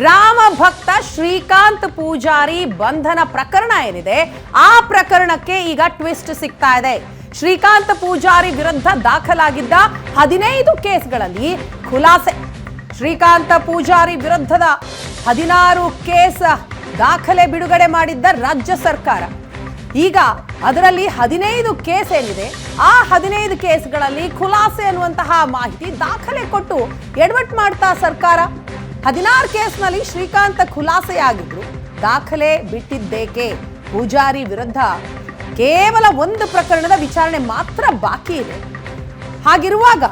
ರಾಮ ಭಕ್ತ ಶ್ರೀಕಾಂತ್ ಪೂಜಾರಿ ಬಂಧನ ಪ್ರಕರಣ ಏನಿದೆ ಆ ಪ್ರಕರಣಕ್ಕೆ ಈಗ ಟ್ವಿಸ್ಟ್ ಸಿಗ್ತಾ ಇದೆ. ಶ್ರೀಕಾಂತ್ ಪೂಜಾರಿ ವಿರುದ್ಧ ದಾಖಲಾಗಿದ್ದ 15 ಕೇಸ್ಗಳಲ್ಲಿ ಖುಲಾಸೆ. ಶ್ರೀಕಾಂತ್ ಪೂಜಾರಿ ವಿರುದ್ಧದ 16 ಕೇಸ್ ದಾಖಲೆ ಬಿಡುಗಡೆ ಮಾಡಿದ್ದ ರಾಜ್ಯ ಸರ್ಕಾರ ಈಗ ಅದರಲ್ಲಿ 15 ಕೇಸ್ ಏನಿದೆ ಆ 15 ಕೇಸ್ಗಳಲ್ಲಿ ಖುಲಾಸೆ ಅನ್ನುವಂತಹ ಮಾಹಿತಿ ದಾಖಲೆ ಕೊಟ್ಟು ಎಡವಟ್ಟು ಮಾಡ್ತಾ ಸರ್ಕಾರ. 16 ಕೇಸ್ನಲ್ಲಿ ಶ್ರೀಕಾಂತ್ ಖುಲಾಸೆಯಾಗಿದ್ರು, ದಾಖಲೆ ಬಿಟ್ಟಿದ್ದೇಕೆ? ಪೂಜಾರಿ ವಿರುದ್ಧ ಕೇವಲ ಒಂದು ಪ್ರಕರಣದ ವಿಚಾರಣೆ ಮಾತ್ರ ಬಾಕಿ ಇದೆ. ಹಾಗಿರುವಾಗ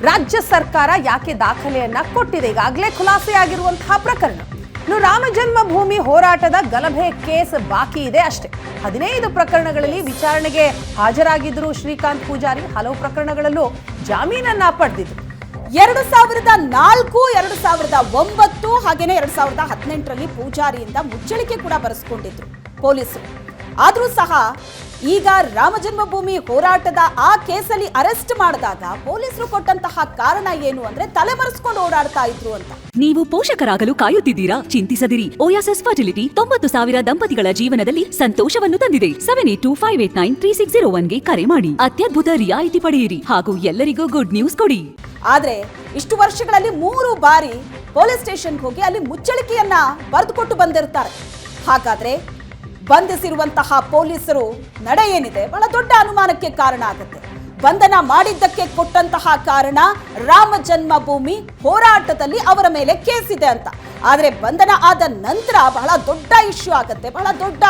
ರಾಜ್ಯ ಸರ್ಕಾರ ಯಾಕೆ ದಾಖಲೆಯನ್ನ ಕೊಟ್ಟಿದೆ? ಈಗಾಗಲೇ ಖುಲಾಸೆಯಾಗಿರುವಂತಹ ಪ್ರಕರಣ. ಇನ್ನು ರಾಮ ಜನ್ಮಭೂಮಿ ಹೋರಾಟದ ಗಲಭೆ ಕೇಸ್ ಬಾಕಿ ಇದೆ ಅಷ್ಟೇ. 15 ಪ್ರಕರಣಗಳಲ್ಲಿ ವಿಚಾರಣೆಗೆ ಹಾಜರಾಗಿದ್ರು ಶ್ರೀಕಾಂತ್ ಪೂಜಾರಿ. ಹಲವು ಪ್ರಕರಣಗಳಲ್ಲೂ ಜಾಮೀನನ್ನ ಪಡೆದಿದ್ರು. 2004, 2009 ಹಾಗೇನೆ 2018ರಲ್ಲಿ ಪೂಜಾರಿಯಿಂದ ಮುಚ್ಚಳಿಕೆ ಕೂಡ ಬರೆಸಿಕೊಂಡಿದ್ರು ಪೊಲೀಸರು. ಆದ್ರೂ ಸಹ ಈಗ ರಾಮ ಜನ್ಮಭೂಮಿ ಹೋರಾಟದ ಆ ಕೇಸಲ್ಲಿ ಅರೆಸ್ಟ್ ಮಾಡಿದಾಗ ಪೊಲೀಸರು ಕೊಟ್ಟಂತಹ ಕಾರಣ ಏನು ಅಂದ್ರೆ ತಲೆಮರೆಸ್ಕೊಂಡು ಓಡಾಡ್ತಾ ಇದ್ರು ಅಂತ. ನೀವು ಪೋಷಕರಾಗಲು ಕಾಯುತ್ತಿದ್ದೀರಾ? ಚಿಂತಿಸದಿರಿ. ಓಯಾಸಿಸ್ ಫರ್ಟಿಲಿಟಿ 90,000 ದಂಪತಿಗಳ ಜೀವನದಲ್ಲಿ ಸಂತೋಷವನ್ನು ತಂದಿದೆ. 7825893601ಗೆ ಕರೆ ಮಾಡಿ ಅತ್ಯದ್ಭುತ ರಿಯಾಯಿತಿ ಪಡೆಯಿರಿ ಹಾಗೂ ಎಲ್ಲರಿಗೂ ಗುಡ್ ನ್ಯೂಸ್ ಕೊಡಿ. ಆದ್ರೆ ಇಷ್ಟು ವರ್ಷಗಳಲ್ಲಿ 3 ಬಾರಿ ಪೊಲೀಸ್ ಸ್ಟೇಷನ್ಗೆ ಹೋಗಿ ಅಲ್ಲಿ ಮುಚ್ಚಳಿಕೆಯನ್ನ ಬರೆದುಕೊಟ್ಟು ಬಂದಿರ್ತಾರೆ. ಹಾಗಾದ್ರೆ ಬಂಧಿಸಿರುವಂತಹ ಪೊಲೀಸರು ನಡೆ ಏನಿದೆ ಬಹಳ ದೊಡ್ಡ ಅನುಮಾನಕ್ಕೆ ಕಾರಣ ಆಗುತ್ತೆ. ಬಂಧನ ಮಾಡಿದ್ದಕ್ಕೆ ಕೊಟ್ಟಂತಹ ಕಾರಣ ರಾಮ ಜನ್ಮಭೂಮಿ ಹೋರಾಟದಲ್ಲಿ ಅವರ ಮೇಲೆ ಕೇಸ್ ಇದೆ ಅಂತ. ಆದ್ರೆ ಬಂಧನ ಆದ ನಂತರ ಬಹಳ ದೊಡ್ಡ ಇಶ್ಯೂ ಆಗುತ್ತೆ, ಬಹಳ ದೊಡ್ಡ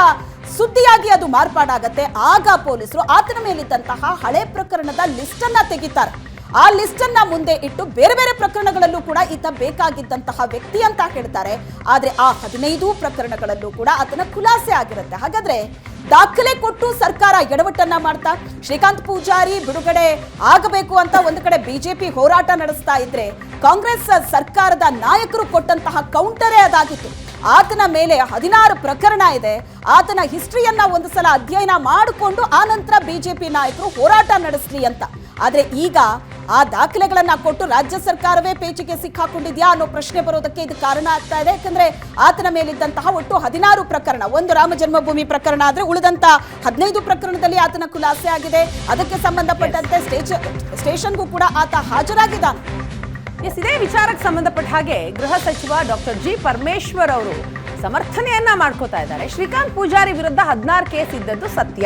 ಸುದ್ದಿಯಾಗಿ ಅದು ಮಾರ್ಪಾಡಾಗತ್ತೆ. ಆಗ ಪೊಲೀಸರು ಆತನ ಮೇಲಿದ್ದಂತಹ ಹಳೆ ಪ್ರಕರಣದ ಲಿಸ್ಟ್ ಅನ್ನ ತೆಗಿತಾರೆ. ಆ ಲಿಸ್ಟ್ ಅನ್ನ ಮುಂದೆ ಇಟ್ಟು ಬೇರೆ ಬೇರೆ ಪ್ರಕರಣಗಳಲ್ಲೂ ಕೂಡ ಈತ ಬೇಕಾಗಿದ್ದಂತಹ ವ್ಯಕ್ತಿ ಅಂತ ಹೇಳ್ತಾರೆ. ಆದ್ರೆ ಆ 15 ಪ್ರಕರಣಗಳಲ್ಲೂ ಕೂಡ ಆತನ ಖುಲಾಸೆ ಆಗಿರುತ್ತೆ. ಹಾಗಾದ್ರೆ ದಾಖಲೆ ಕೊಟ್ಟು ಸರ್ಕಾರ ಎಡವಟ್ಟನ್ನ ಮಾಡ್ತಾ ಶ್ರೀಕಾಂತ್ ಪೂಜಾರಿ ಬಿಡುಗಡೆ ಆಗಬೇಕು ಅಂತ ಒಂದು ಕಡೆ ಬಿಜೆಪಿ ಹೋರಾಟ ನಡೆಸ್ತಾ ಇದ್ರೆ, ಕಾಂಗ್ರೆಸ್ ಸರ್ಕಾರದ ನಾಯಕರು ಕೊಟ್ಟಂತಹ ಕೌಂಟರೇ ಅದಾಗಿತ್ತು. ಆತನ ಮೇಲೆ 16 ಪ್ರಕರಣ ಇದೆ. ಆತನ ಹಿಸ್ಟ್ರಿಯನ್ನ ಒಂದು ಸಲ ಅಧ್ಯಯನ ಮಾಡಿಕೊಂಡು ಆ ನಂತರ ಬಿಜೆಪಿ ನಾಯಕರು ಹೋರಾಟ ನಡೆಸಲಿ ಅಂತ. ಆದ್ರೆ ಈಗ ಆ ದಾಖಲೆಗಳನ್ನ ಕೊಟ್ಟು ರಾಜ್ಯ ಸರ್ಕಾರವೇ ಪೇಚಿಗೆ ಸಿಕ್ಕಾಕೊಂಡಿದ್ಯಾ ಅನ್ನೋ ಪ್ರಶ್ನೆ ಬರೋದಕ್ಕೆ ಇದು ಕಾರಣ ಆಗ್ತಾ ಇದೆ. ಯಾಕಂದ್ರೆ ಆತನ ಮೇಲಿದ್ದಂತಹ ಒಟ್ಟು 16 ಪ್ರಕರಣ, ಒಂದು ರಾಮ ಜನ್ಮಭೂಮಿ ಪ್ರಕರಣ ಆದ್ರೆ ಉಳಿದಂತ 15 ಪ್ರಕರಣದಲ್ಲಿ ಆತನ ಖುಲಾಸೆ ಆಗಿದೆ. ಅದಕ್ಕೆ ಸಂಬಂಧಪಟ್ಟಂತೆ ಸ್ಟೇಷನ್ಗೂ ಕೂಡ ಆತ ಹಾಜರಾಗಿದ್ದಾನೆ. ಇದೇ ವಿಚಾರಕ್ಕೆ ಸಂಬಂಧಪಟ್ಟ ಹಾಗೆ ಗೃಹ ಸಚಿವ ಡಾಕ್ಟರ್ ಜಿ ಪರಮೇಶ್ವರ್ ಅವರು ಸಮರ್ಥನೆಯನ್ನ ಮಾಡ್ಕೋತಾ ಇದ್ದಾರೆ. ಶ್ರೀಕಾಂತ್ ಪೂಜಾರಿ ವಿರುದ್ಧ 16 ಕೇಸ್ ಇದ್ದದ್ದು ಸತ್ಯ.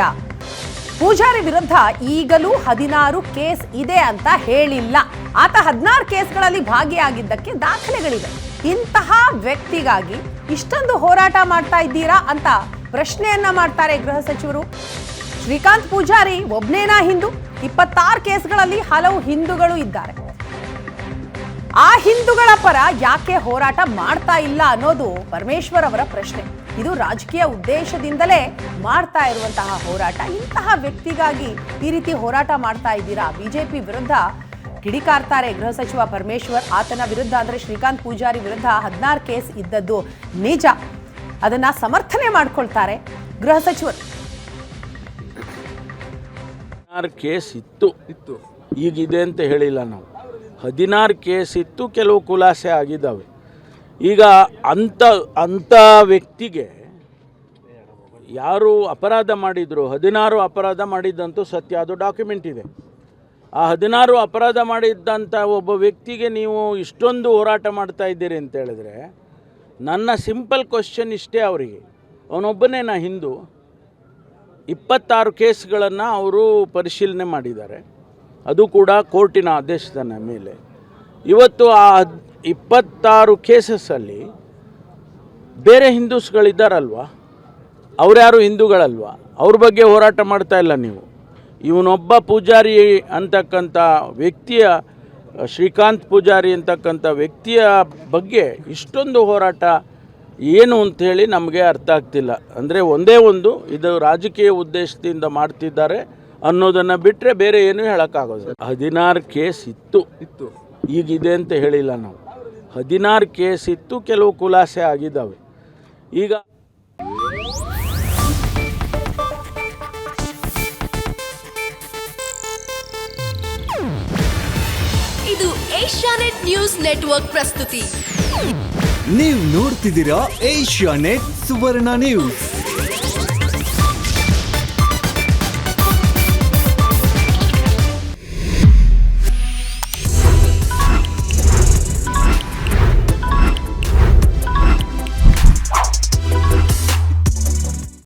ಪೂಜಾರಿ ವಿರುದ್ಧ ಈಗಲೂ 16 ಕೇಸ್ ಇದೆ ಅಂತ ಹೇಳಿಲ್ಲ. ಆತ 16 ಕೇಸ್ಗಳಲ್ಲಿ ಭಾಗಿಯಾಗಿದ್ದಕ್ಕೆ ದಾಖಲೆಗಳಿವೆ. ಇಂತಹ ವ್ಯಕ್ತಿಗಾಗಿ ಇಷ್ಟೊಂದು ಹೋರಾಟ ಮಾಡ್ತಾ ಇದ್ದೀರಾ ಅಂತ ಪ್ರಶ್ನೆಯನ್ನ ಮಾಡ್ತಾರೆ ಗೃಹ ಸಚಿವರು. ಶ್ರೀಕಾಂತ್ ಪೂಜಾರಿ ಒಬ್ನೇನಾ ಹಿಂದೂ? 26 ಕೇಸ್ಗಳಲ್ಲಿ ಹಲವು ಹಿಂದೂಗಳು ಇದ್ದಾರೆ. ಆ ಹಿಂದೂಗಳ ಪರ ಯಾಕೆ ಹೋರಾಟ ಮಾಡ್ತಾ ಇಲ್ಲ ಅನ್ನೋದು ಪರಮೇಶ್ವರ್ ಅವರ ಪ್ರಶ್ನೆ. ಇದು ರಾಜಕೀಯ ಉದ್ದೇಶದಿಂದಲೇ ಮಾಡ್ತಾ ಇರುವಂತಹ ಹೋರಾಟ. ಇಂತಹ ವ್ಯಕ್ತಿಗಾಗಿ ಈ ರೀತಿ ಹೋರಾಟ ಮಾಡ್ತಾ ಇದ್ದೀರಾ? ಬಿಜೆಪಿ ವಿರುದ್ಧ ಕಿಡಿಕಾರ್ತಾರೆ ಗೃಹ ಸಚಿವ ಪರಮೇಶ್ವರ್. ಆತನ ವಿರುದ್ಧ ಅಂದ್ರೆ ಶ್ರೀಕಾಂತ್ ಪೂಜಾರಿ ವಿರುದ್ಧ 16 ಕೇಸ್ ಇದ್ದದ್ದು ನಿಜ, ಅದನ್ನ ಸಮರ್ಥನೆ ಮಾಡ್ಕೊಳ್ತಾರೆ ಗೃಹ ಸಚಿವರು. 16 ಕೇಸ್ ಇತ್ತು, ಈಗಿದೆ ಅಂತ ಹೇಳಿಲ್ಲ ನಾವು. 16 ಕೇಸ್ ಇತ್ತು, ಕೆಲವು ಖುಲಾಸೆ ಆಗಿದ್ದಾವೆ. ಈಗ ಅಂಥ ವ್ಯಕ್ತಿಗೆ ಯಾರು ಅಪರಾಧ ಮಾಡಿದ್ರು, 16 ಅಪರಾಧ ಮಾಡಿದ್ದಂತೂ ಸತ್ಯ, ಅದು ಡಾಕ್ಯುಮೆಂಟ್ ಇದೆ. ಆ 16 ಅಪರಾಧ ಮಾಡಿದ್ದಂಥ ಒಬ್ಬ ವ್ಯಕ್ತಿಗೆ ನೀವು ಇಷ್ಟೊಂದು ಹೋರಾಟ ಮಾಡ್ತಾ ಇದ್ದೀರಿ ಅಂತ ಹೇಳಿದ್ರೆ, ನನ್ನ ಸಿಂಪಲ್ ಕ್ವಶನ್ ಇಷ್ಟೇ ಅವರಿಗೆ, ಅವನೊಬ್ಬನೇನಾ ಹಿಂದೂ? 26 ಕೇಸ್ಗಳನ್ನು ಅವರು ಪರಿಶೀಲನೆ ಮಾಡಿದ್ದಾರೆ, ಅದು ಕೂಡ ಕೋರ್ಟಿನ ಆದೇಶದ ಮೇಲೆ. ಇವತ್ತು ಆ 26 ಕೇಸಸ್ಸಲ್ಲಿ ಬೇರೆ ಹಿಂದೂಸ್ಗಳಿದ್ದಾರಲ್ವ, ಅವ್ರ್ಯಾರು ಹಿಂದೂಗಳಲ್ವ? ಅವ್ರ ಬಗ್ಗೆ ಹೋರಾಟ ಮಾಡ್ತಾ ಇಲ್ಲ ನೀವು. ಇವನೊಬ್ಬ ಪೂಜಾರಿ ಅಂತಕ್ಕಂಥ ವ್ಯಕ್ತಿಯ, ಶ್ರೀಕಾಂತ್ ಪೂಜಾರಿ ಅಂತಕ್ಕಂಥ ವ್ಯಕ್ತಿಯ ಬಗ್ಗೆ ಇಷ್ಟೊಂದು ಹೋರಾಟ ಏನು ಅಂಥೇಳಿ ನಮಗೆ ಅರ್ಥ ಆಗ್ತಿಲ್ಲ. ಅಂದರೆ ಒಂದೇ ಒಂದು, ಇದು ರಾಜಕೀಯ ಉದ್ದೇಶದಿಂದ ಮಾಡ್ತಿದ್ದಾರೆ ಅನ್ನೋದನ್ನು ಬಿಟ್ಟರೆ ಬೇರೆ ಏನೂ ಹೇಳೋಕ್ಕಾಗೋದು. 16 ಕೇಸ್ ಇತ್ತು, ಈಗಿದೆ ಅಂತ ಹೇಳಿಲ್ಲ ನಾವು. 16 ಕೇಸ್ ಇತ್ತು, ಕೆಲವು ಖುಲಾಸೆ ಆಗಿದ್ದಾವೆ. ಈಗ ಇದು ಏಷ್ಯಾನೆಟ್ ನ್ಯೂಸ್ ನೆಟ್ವರ್ಕ್ ಪ್ರಸ್ತುತಿ. ನೀವು ನೋಡ್ತಿದ್ದೀರಾ ಏಷ್ಯಾ ನೆಟ್ ಸುವರ್ಣ ನ್ಯೂಸ್.